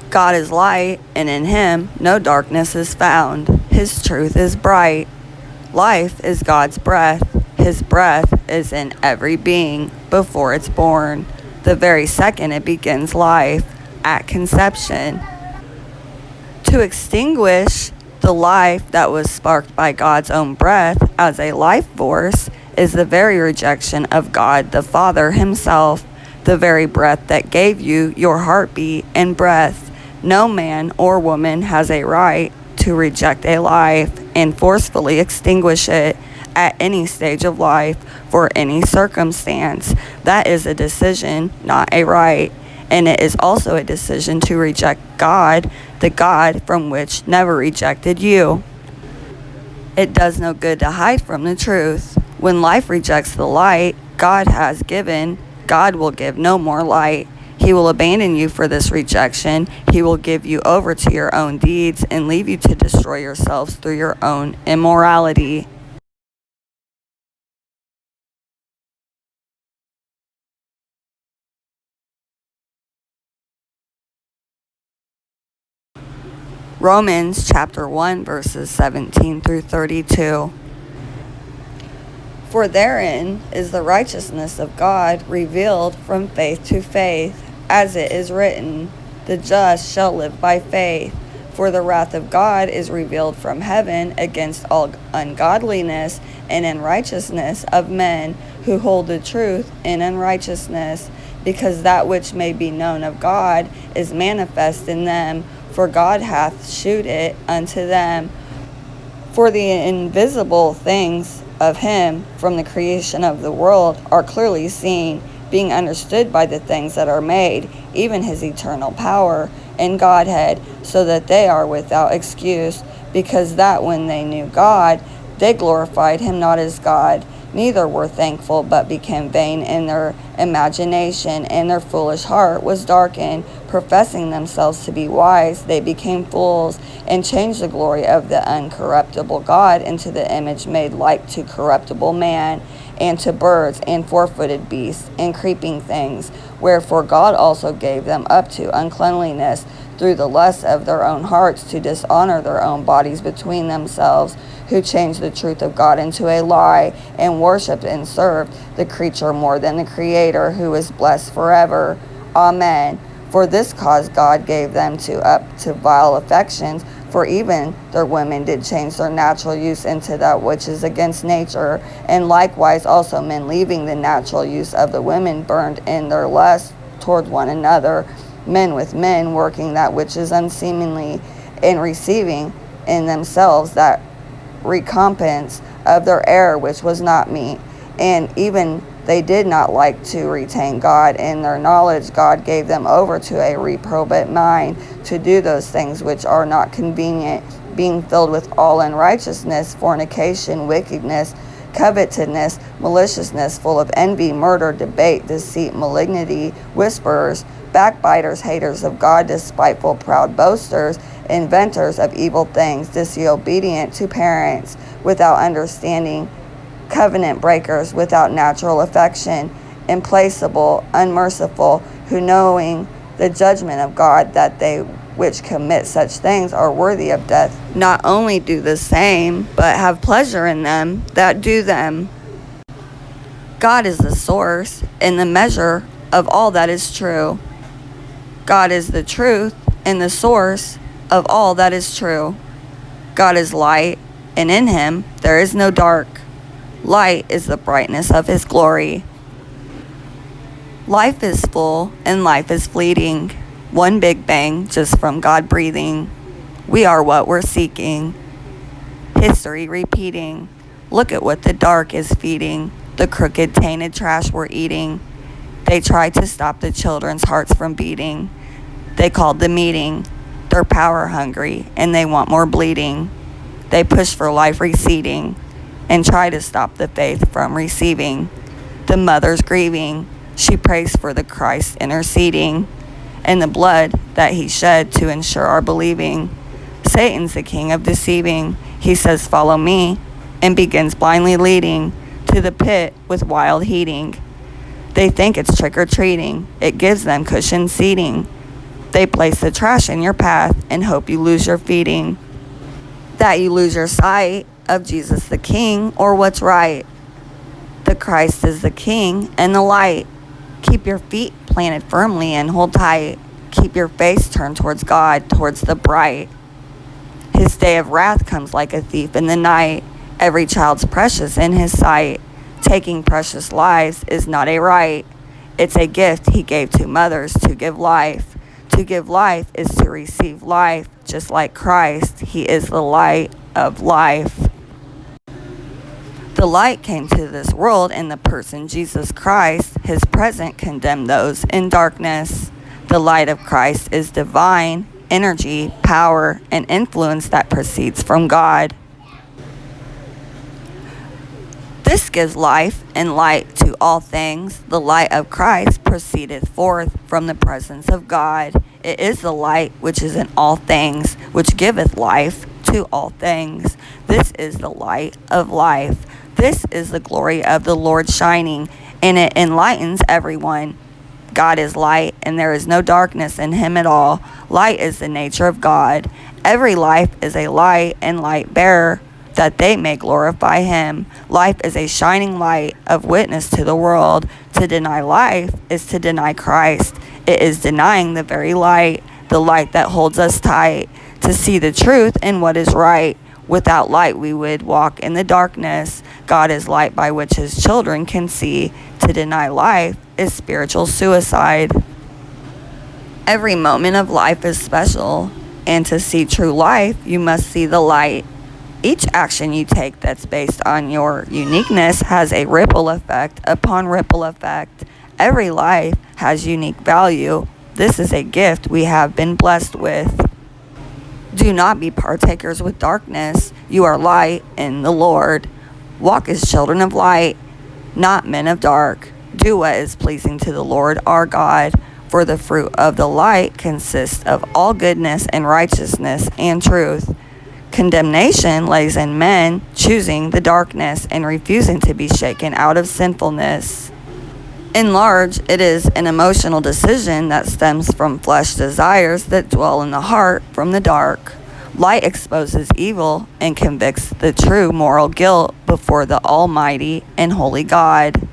God is light, and in him no darkness is found. His truth is bright. Life is God's breath. His breath is in every being before it's born. The very second it begins life, at conception. To extinguish the life that was sparked by God's own breath as a life force is the very rejection of God the Father himself, the very breath that gave you your heartbeat and breath. No man or woman has a right to reject a life and forcefully extinguish it at any stage of life for any circumstance. That is a decision, not a right. And it is also a decision to reject God, the God from which never rejected you. It does no good to hide from the truth. When life rejects the light God has given, God will give no more light. He will abandon you for this rejection. He will give you over to your own deeds and leave you to destroy yourselves through your own immorality. Romans chapter 1 verses 17 through 32. For therein is the righteousness of God revealed from faith to faith, as it is written, the just shall live by faith. For the wrath of God is revealed from heaven against all ungodliness and unrighteousness of men who hold the truth in unrighteousness, because that which may be known of God is manifest in them, for God hath shewed it unto them. For the invisible things of him from the creation of the world are clearly seen, being understood by the things that are made, even his eternal power and Godhead, so that they are without excuse, because that when they knew God, they glorified him not as God, neither were thankful, but became vain in their imagination, and their foolish heart was darkened. Professing themselves to be wise, they became fools, and changed the glory of the uncorruptible God into the image made like to corruptible man, and to birds, and four-footed beasts, and creeping things. Wherefore God also gave them up to uncleanliness through the lust of their own hearts, to dishonor their own bodies between themselves, who changed the truth of God into a lie, and worshipped and served the creature more than the Creator, who is blessed forever. Amen. For this cause God gave them up to vile affections, for even their women did change their natural use into that which is against nature, and likewise also men, leaving the natural use of the women, burned in their lust toward one another, men with men, working that which is unseemly, and receiving in themselves that recompense of their error which was not meet. And even they did not like to retain God in their knowledge. God gave them over to a reprobate mind, to do those things which are not convenient, being filled with all unrighteousness, fornication, wickedness, covetousness, maliciousness, full of envy, murder, debate, deceit, malignity, whisperers, backbiters, haters of God, despiteful, proud boasters, inventors of evil things, disobedient to parents, without understanding, covenant breakers, without natural affection, implacable, unmerciful, who knowing the judgment of God, that they which commit such things are worthy of death, not only do the same, but have pleasure in them that do them. God is the source and the measure of all that is true. God is the truth and the source of all that is true. God is light, and in him there is no dark. Light is the brightness of his glory. Life is full and life is fleeting. One big bang just from God breathing. We are what we're seeking. History repeating. Look at what the dark is feeding. The crooked, tainted trash we're eating. They tried to stop the children's hearts from beating. They called the meeting. They're power hungry and they want more bleeding. They push for life receding and try to stop the faith from receiving. The mother's grieving. She prays for the Christ interceding and the blood that he shed to ensure our believing. Satan's the king of deceiving. He says, follow me, and begins blindly leading to the pit with wild heating. They think it's trick-or-treating. It gives them cushioned seating. They place the trash in your path and hope you lose your feeding, that you lose your sight of Jesus the King or what's right. The Christ is the King and the light. Keep your feet planted firmly and hold tight. Keep your face turned towards God, towards the bright. His day of wrath comes like a thief in the night. Every child's precious in his sight. Taking precious lives is not a right. It's a gift he gave to mothers to give life. To give life is to receive life. Just like Christ, he is the light of life. The light came to this world in the person Jesus Christ. His presence condemned those in darkness. The light of Christ is divine, energy, power, and influence that proceeds from God. This gives life and light to all things. The light of Christ proceedeth forth from the presence of God. It is the light which is in all things, which giveth life to all things. This is the light of life. This is the glory of the Lord shining, and it enlightens everyone. God is light, and there is no darkness in him at all. Light is the nature of God. Every life is a light and light bearer, that they may glorify him. Life is a shining light of witness to the world. To deny life is to deny Christ. It is denying the very light, the light that holds us tight, to see the truth in what is right. Without light we would walk in the darkness. God is light by which his children can see. To deny life is spiritual suicide. Every moment of life is special, and to see true life, you must see the light. Each action you take that's based on your uniqueness has a ripple effect upon ripple effect. Every life has unique value. This is a gift we have been blessed with. Do not be partakers with darkness. You are light in the Lord. Walk as children of light, not men of dark. Do what is pleasing to the Lord our God. For the fruit of the light consists of all goodness and righteousness and truth. Condemnation lays in men choosing the darkness and refusing to be shaken out of sinfulness. In large, it is an emotional decision that stems from flesh desires that dwell in the heart from the dark. Light exposes evil and convicts the true moral guilt before the Almighty and Holy God.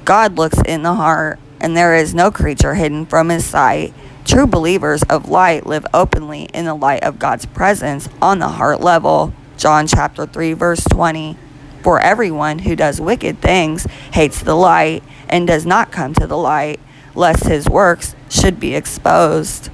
God looks in the heart, and there is no creature hidden from his sight. True believers of light live openly in the light of God's presence on the heart level. John chapter 3, verse 20. For everyone who does wicked things hates the light and does not come to the light, lest his works should be exposed.